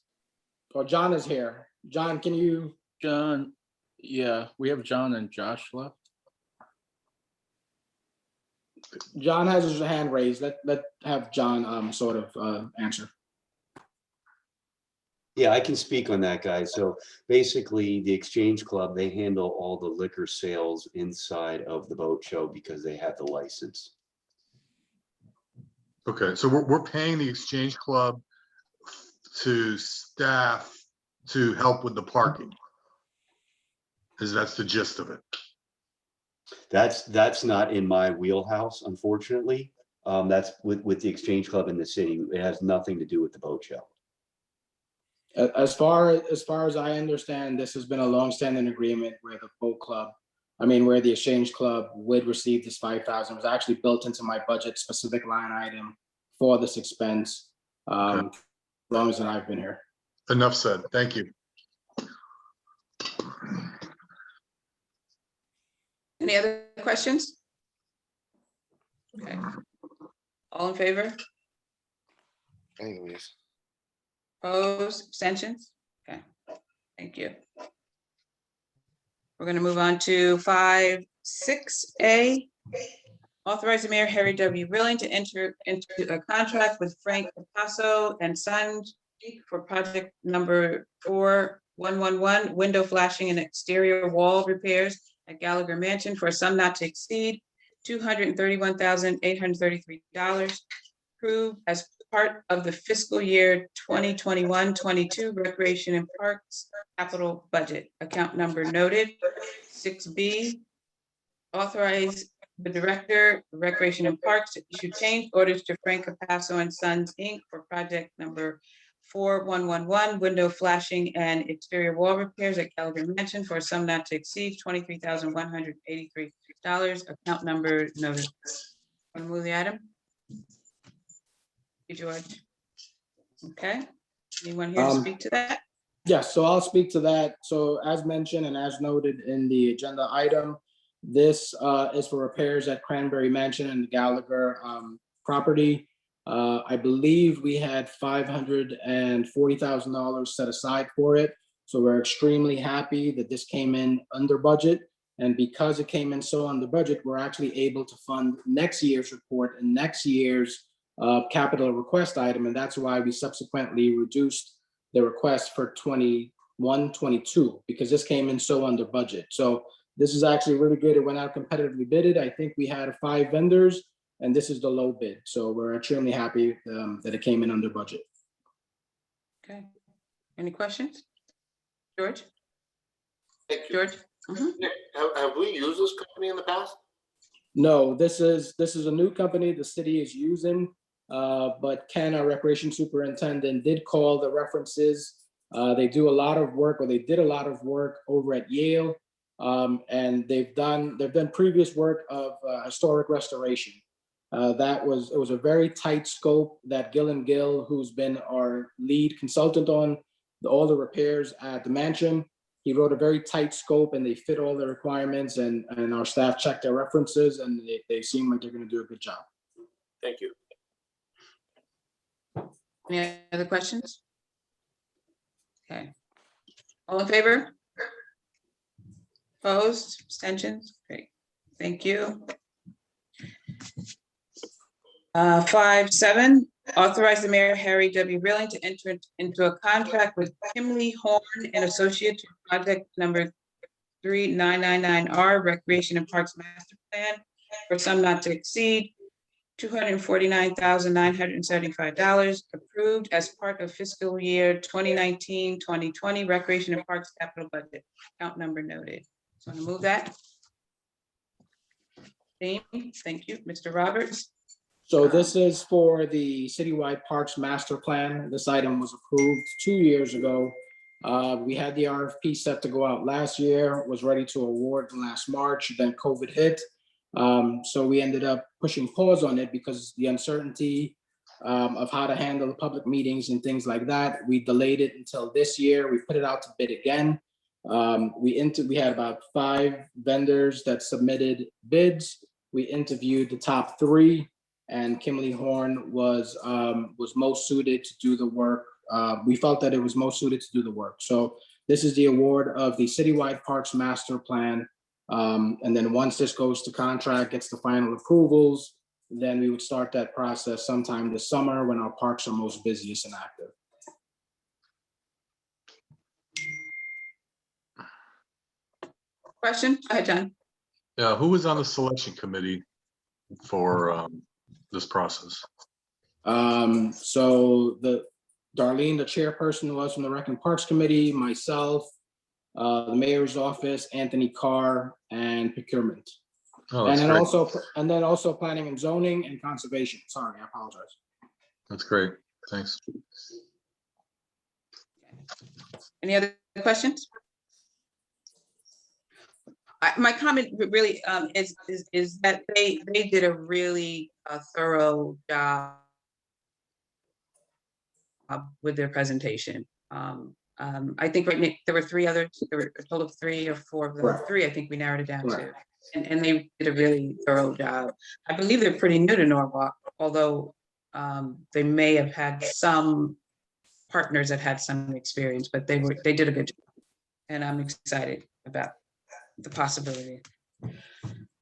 Or John is here. John, can you? John, yeah, we have John and Josh left. John has his hand raised. Let have John sort of answer. Yeah, I can speak on that, guys. So basically, the Exchange Club, they handle all the liquor sales inside of the boat show because they have the license. Okay, so we're paying the Exchange Club to staff to help with the parking. That's the gist of it. That's not in my wheelhouse, unfortunately. That's with the Exchange Club in the city. It has nothing to do with the boat show. As far as I understand, this has been a long-standing agreement where the boat club, where the Exchange Club would receive this $5,000. It was actually built into my budget specific line item for this expense, Okay. as long as I've been here. Enough said. Thank you. Any other questions? Okay. All in favor? Anyways. Opposed, abstentions? Okay, thank you. We're gonna move on to 5.6A. Authorize the mayor, Harry W. Rilling, to enter into a contract with Frank Picasso and Sons for project number 4111, window flashing and exterior wall repairs at Gallagher Mansion for a sum not to exceed $231,833, approved as part of the fiscal year 2021-22 Recreation and Parks capital budget. Account number noted. 6B, authorize the Director of Recreation and Parks to issue change orders to Frank Capasso and Sons, Inc. for project number 4111, window flashing and exterior wall repairs at Gallagher Mansion for a sum not to exceed $23,183. Account number noted. Want to move the item? Hey, George. Okay. Anyone here to speak to that? Yes, so I'll speak to that. So as mentioned and as noted in the agenda item, this is for repairs at Cranberry Mansion and the Gallagher property. I believe we had $540,000 set aside for it. So we're extremely happy that this came in under budget. And because it came in so under budget, we're actually able to fund next year's report and next year's capital request item. And that's why we subsequently reduced the request for 21-22, because this came in so under budget. So this is actually really good. It went out competitively bidded. I think we had 5 vendors and this is the low bid. So we're extremely happy that it came in under budget. Okay. Any questions? George? Thank you. George? Mhm. Nick, have we used this company in the past? No, this is a new company the city is using, but Ken, our recreation superintendent, did call the references. They do a lot of work, or they did a lot of work over at Yale, and they've done previous work of historic restoration. It was a very tight scope that Gill and Gill, who's been our lead consultant on all the repairs at the mansion. He wrote a very tight scope and they fit all the requirements, and our staff checked their references and they seem like they're going to do a good job. Thank you. Any other questions? Okay. All in favor? Opposed, abstentions? Great, thank you. 5.7, authorize the mayor, Harry W. Rilling, to enter into a contract with Kimley Horn and Associates for project number 3999R, Recreation and Parks Master Plan, for some not to exceed $249,975, approved as part of fiscal year 2019-2020 Recreation and Parks capital budget. Account number noted. So I'm gonna move that. Thank you, Mr. Roberts. So this is for the citywide parks master plan. This item was approved 2 years ago. We had the RFP set to go out last year, was ready to award last March, then COVID hit. So we ended up pushing pause on it because the uncertainty of how to handle the public meetings and things like that. We delayed it until this year. We put it out to bid again. We had about 5 vendors that submitted bids. We interviewed the top 3. And Kimley Horn was most suited to do the work. We felt that it was most suited to do the work. So this is the award of the citywide parks master plan. And then once this goes to contract, gets the final approvals, then we would start that process sometime this summer when our parks are most busiest and active. Question? Go ahead, John. Yeah, who was on the selection committee for this process? So Darlene, the chairperson, was from the Rec and Parks Committee, myself, the mayor's office, Anthony Carr, and procurement. Oh, And that's then great. also planning and zoning and conservation. Sorry, I apologize. That's great. Thanks. Any other questions? My comment really is that they did a really thorough job with their presentation. I think right, Nick, there were 3 others. There were a total of 3 or 4 of them. Correct. 3, I think we narrowed it down to. Correct. And they did a really thorough job. I believe they're pretty new to Norwalk, although they may have had some partners that had some experience, but they did a good job. And I'm excited about the possibility.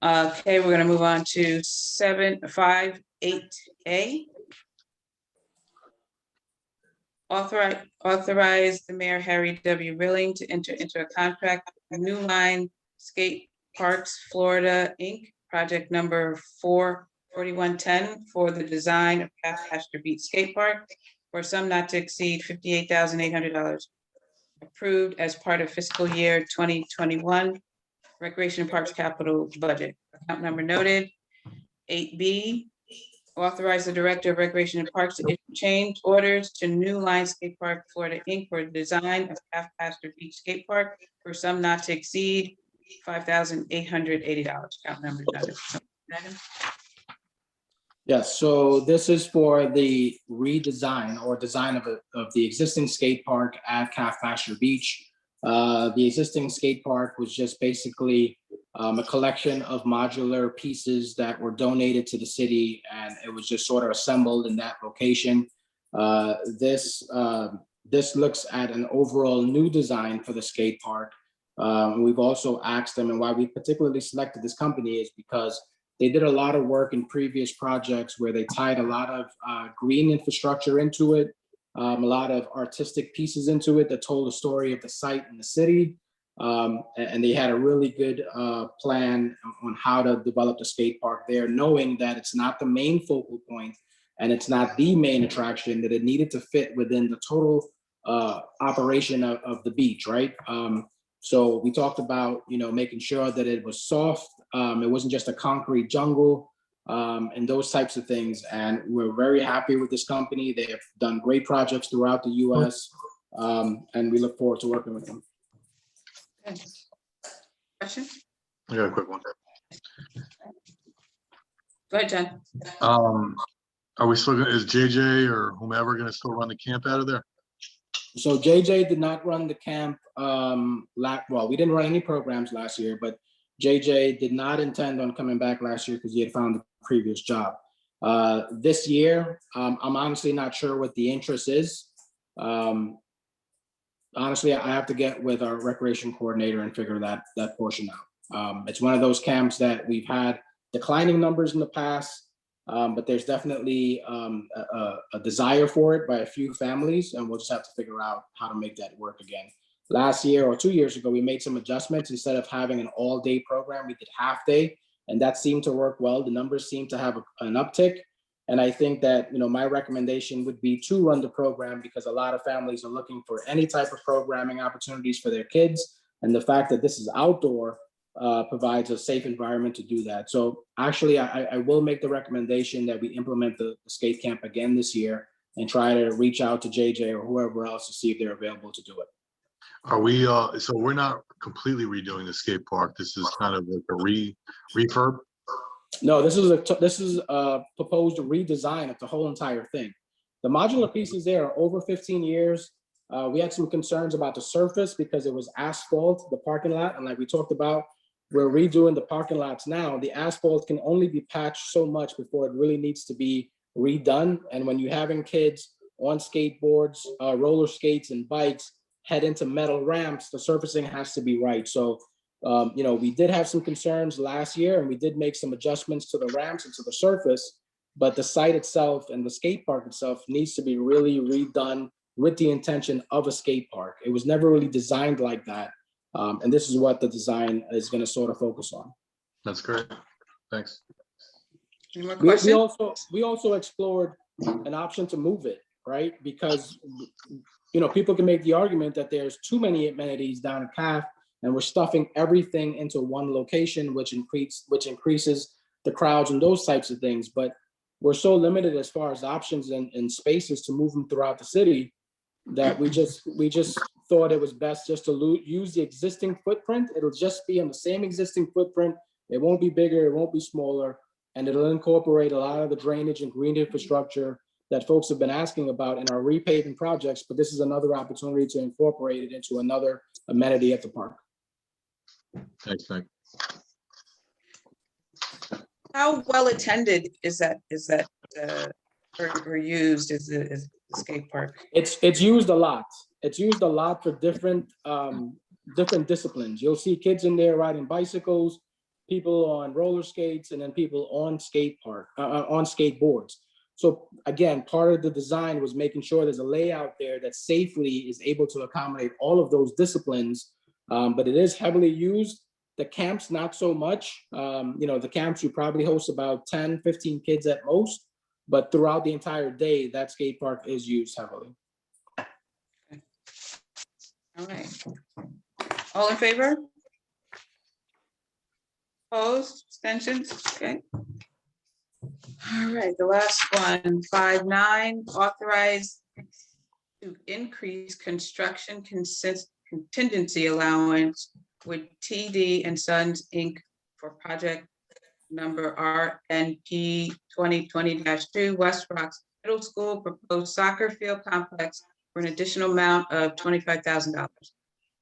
Okay, we're gonna move on to 758A. Authorize the Mayor Harry W. Rilling to enter into a contract with New Line Skate Parks Florida, Inc., project number 44110 for the design of Calf Pasture Beach Skate Park for a sum not to exceed $58,800. Approved as part of fiscal year 2021 Recreation and Parks Capital Budget. Account number noted. 8B, authorize the Director of Recreation and Parks to issue change orders to New Line Skate Park Florida, Inc. for the design of Calf Pasture Beach Skate Park for a sum not to exceed $5,880. Account number noted. Madam? Yes, so this is for the redesign or design of the existing skate park at Calf Pasture Beach. The existing skate park was just basically a collection of modular pieces that were donated to the city, and it was just sort of assembled in that location. This looks at an overall new design for the skate park. We've also asked them, and why we particularly selected this company is because they did a lot of work in previous projects where they tied a lot of green infrastructure into it, a lot of artistic pieces into it that told the story of the site and the city. And they had a really good plan on how to develop the skate park there, knowing that it's not the main focal point and it's not the main attraction, that it needed to fit within the total operation of the beach, right? So we talked about, making sure that it was soft. It wasn't just a concrete jungle, and those types of things. And we're very happy with this company. They have done great projects throughout the US, and we look forward to working with them. Okay. Question? I got a quick one. Go ahead, John. Are we still gonna, is JJ or whomever gonna still run the camp out of there? So JJ did not run the camp. Well, we didn't run any programs last year, but JJ did not intend on coming back last year because he had found a previous job. This year, I'm honestly not sure what the interest is. Honestly, I have to get with our recreation coordinator and figure that portion out. It's one of those camps that we've had declining numbers in the past, but there's definitely a desire for it by a few families, and we'll just have to figure out how to make that work again. Last year or 2 years ago, we made some adjustments. Instead of having an all-day program, we did half day, and that seemed to work well. The numbers seem to have an uptick. And I think that, my recommendation would be to run the program because a lot of families are looking for any type of programming opportunities for their kids. And the fact that this is outdoor provides a safe environment to do that. So actually, I will make the recommendation that we implement the skate camp again this year and try to reach out to JJ or whoever else to see if they're available to do it. Are we, so we're not completely redoing the skate park. This is kind of like a refurb? No, this is a proposed redesign of the whole entire thing. The modular pieces there are over 15 years. We had some concerns about the surface because it was asphalt, the parking lot. And like we talked about, we're redoing the parking lots now. The asphalt can only be patched so much before it really needs to be redone. And when you're having kids on skateboards, roller skates and bikes head into metal ramps, the surfacing has to be right. So we did have some concerns last year and we did make some adjustments to the ramps and to the surface, but the site itself and the skate park itself needs to be really redone with the intention of a skate park. It was never really designed like that. And this is what the design is going to sort of focus on. That's great. Thanks. Any more We questions? also explored an option to move it, right? Because, people can make the argument that there's too many amenities down at CAF and we're stuffing everything into one location, which increases the crowds and those types of things. But we're so limited as far as options and spaces to move them throughout the city that we just thought it was best just to use the existing footprint. It'll just be on the same existing footprint. It won't be bigger, it won't be smaller, and it'll incorporate a lot of the drainage and green infrastructure that folks have been asking about in our repaving projects. But this is another opportunity to incorporate it into another amenity at the park. Thanks, Nick. How well attended is that or used? Is the skate park? It's used a lot. It's used a lot for different disciplines. You'll see kids in there riding bicycles, people on roller skates, and then people on on skateboards. So again, part of the design was making sure there's a layout there that safely is able to accommodate all of those disciplines. But it is heavily used. The camps, not so much. The camps, you probably host about 10, 15 kids at most. But throughout the entire day, that skate park is used heavily. All right. All in favor? Opposed, abstentions, okay. All right, the last one, 5.9, authorize to increase construction contingency allowance with TD and Sons, Inc. for project number RNP 2020-2, West Rocks Middle School proposed soccer field complex for an additional amount of $25,000.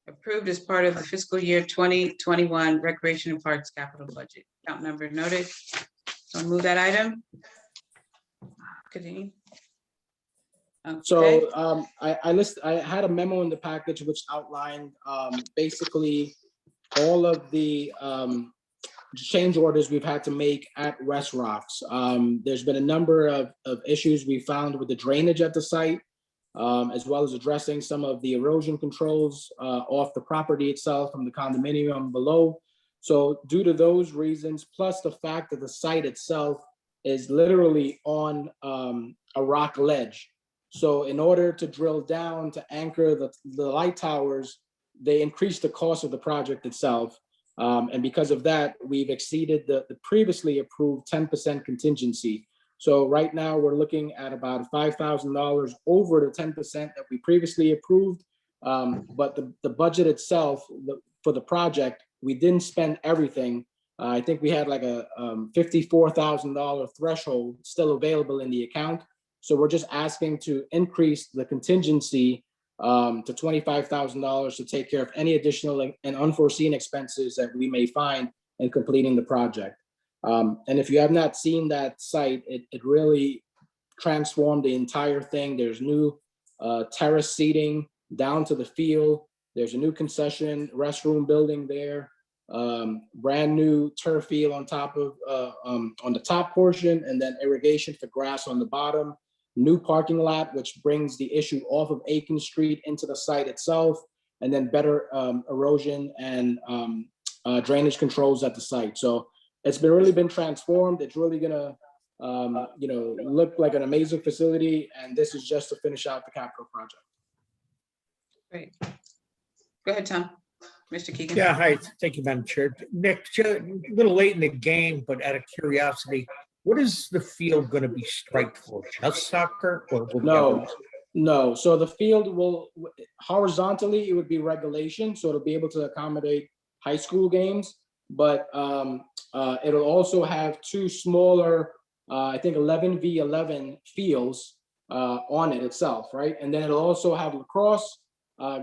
Approved as part of the fiscal year 2021 Recreation and Parks capital budget. Account number noted. So I'll move that item. Kadeen. Okay. So I had a memo in the package which outlined basically all of the change orders we've had to make at West Rocks. There's been a number of issues we found with the drainage at the site, as well as addressing some of the erosion controls off the property itself from the condominium below. So due to those reasons, plus the fact that the site itself is literally on a rock ledge. So in order to drill down to anchor the light towers, they increased the cost of the project itself. And because of that, we've exceeded the previously approved 10% contingency. So right now we're looking at about $5,000 over the 10% that we previously approved. But the budget itself for the project, we didn't spend everything. I think we had like a $54,000 threshold still available in the account. So we're just asking to increase the contingency to $25,000 to take care of any additional and unforeseen expenses that we may find in completing the project. And if you have not seen that site, it really transformed the entire thing. There's new terrace seating down to the field. There's a new concession restroom building there. Brand new turf field on top of on the top portion, and then irrigation for grass on the bottom. New parking lot, which brings the issue off of Aiken Street into the site itself, and then better erosion and drainage controls at the site. So it's really been transformed. It's really gonna look like an amazing facility, and this is just to finish out the capital project. Great. Go ahead, Tom. Mr. Keegan. Yeah, hi. Thank you, Madam Chair. Nick, a little late in the game, but out of curiosity, what is the field going to be striped for? Just soccer or will No. So the field will horizontally, it would be regulation, so it'll be able to accommodate high school games, but it'll also have two smaller, I think 11v11 fields on it itself, right? And then it'll also have lacrosse,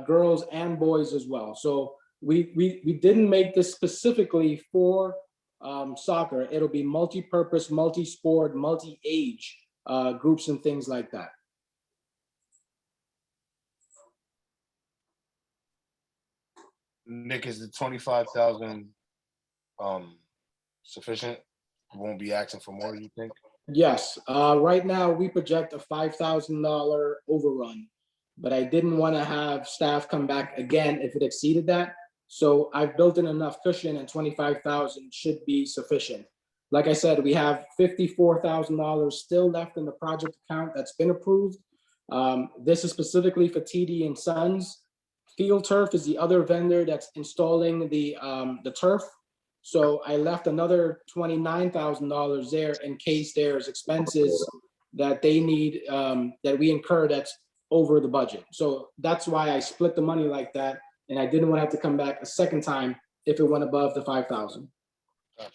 girls and boys as well. So we didn't make this specifically for soccer. It'll be multi-purpose, multi-sport, multi-age groups and things like that. Nick, is the 25,000 sufficient? Won't be asking for more, you think? Yes, right now we project a $5,000 overrun, but I didn't want to have staff come back again if it exceeded that. So I've built in enough cushion, and 25,000 should be sufficient. Like I said, we have $54,000 still left in the project account that's been approved. This is specifically for TD and Sons. Field Turf is the other vendor that's installing the turf. So I left another $29,000 there in case there's expenses that they need, that we incur that's over the budget. So that's why I split the money like that. And I didn't want to have to come back a second time if it went above the 5,000. Gotcha.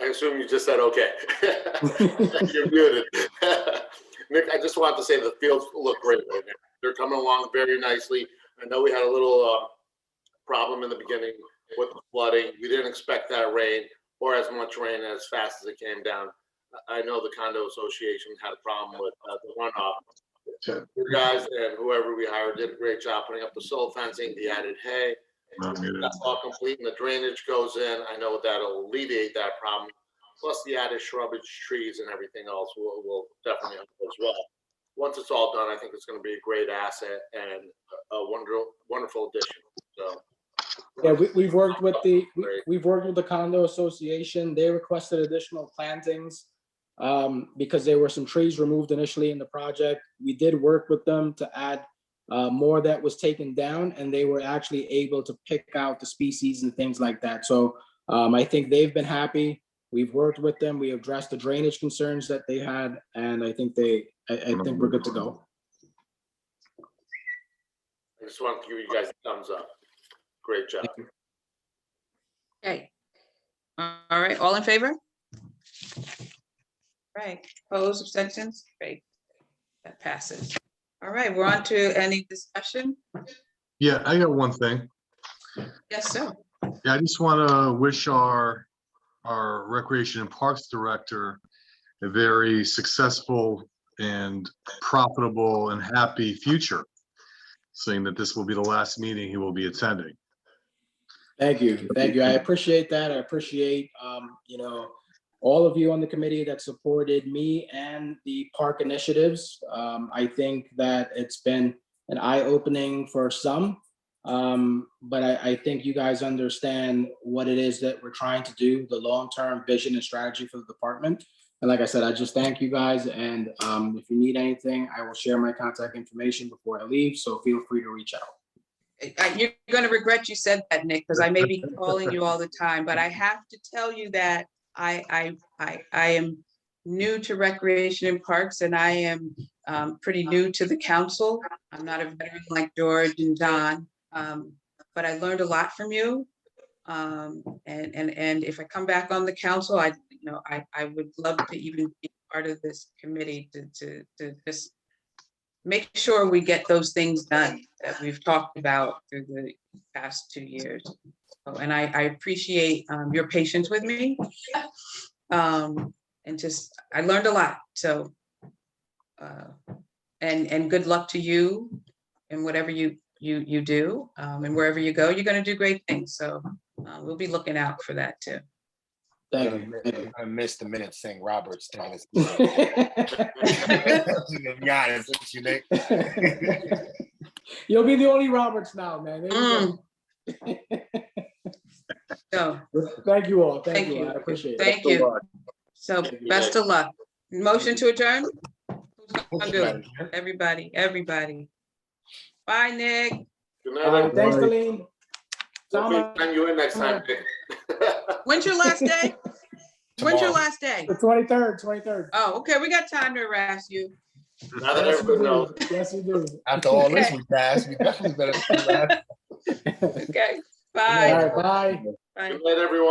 I assume you just said okay. You're muted. Nick, I just wanted to say the fields look great right now. They're coming along very nicely. I know we had a little problem in the beginning with the flooding. We didn't expect that rain or as much rain as fast as it came down. I know the condo association had a problem with the runoff. You guys and whoever we hired did a great job putting up the silt fencing, the added hay. That's all complete and the drainage goes in. I know that'll alleviate that problem. Plus the added shrubage, trees and everything else will definitely help as well. Once it's all done, I think it's going to be a great asset and a wonderful addition. So. Yeah, we've worked with the condo association. They requested additional plantings because there were some trees removed initially in the project. We did work with them to add more that was taken down, and they were actually able to pick out the species and things like that. So I think they've been happy. We've worked with them. We addressed the drainage concerns that they had, and I think we're good to go. I just want to give you guys a thumbs up. Great job. Okay. All right, all in favor? Right, opposed, abstentions? Great. That passes. All right, we're on to any discussion? Yeah, I got one thing. Yes, sir. Yeah, I just want to wish our Recreation and Parks Director a very successful and profitable and happy future, saying that this will be the last meeting he will be attending. Thank you. Thank you. I appreciate that. I appreciate, all of you on the committee that supported me and the park initiatives. I think that it's been an eye-opening for some, but I think you guys understand what it is that we're trying to do, the long-term vision and strategy for the department. And like I said, I just thank you guys. And if you need anything, I will share my contact information before I leave. So feel free to reach out. You're going to regret you said that, Nick, because I may be calling you all the time, but I have to tell you that I am new to Recreation and Parks, and I am pretty new to the council. I'm not a veteran like George and John, but I learned a lot from you. And if I come back on the council, I would love to even be part of this committee to just make sure we get those things done that we've talked about through the past 2 years. And I appreciate your patience with me. And just, I learned a lot. So, and good luck to you and whatever you do, and wherever you go, you're going to do great things. So we'll be looking out for that too. Thank you. I missed the minute saying Robert's taking us. You'll be the only Roberts now, man. There you go. So thank you all. Thank you. I appreciate it. Thank you. So best of luck. Motion to adjourn? Who's gonna do it? Everybody. Bye, Nick. Good night. Thanks, Darlene. We'll bring you in next time. When's your last day? When's your last day? The 23rd. Oh, okay. We got time to harass you. Now that everyone knows. Yes, we do. After all this we passed, we definitely better do that. Okay. Bye. All right, bye. Bye. Good night, everyone.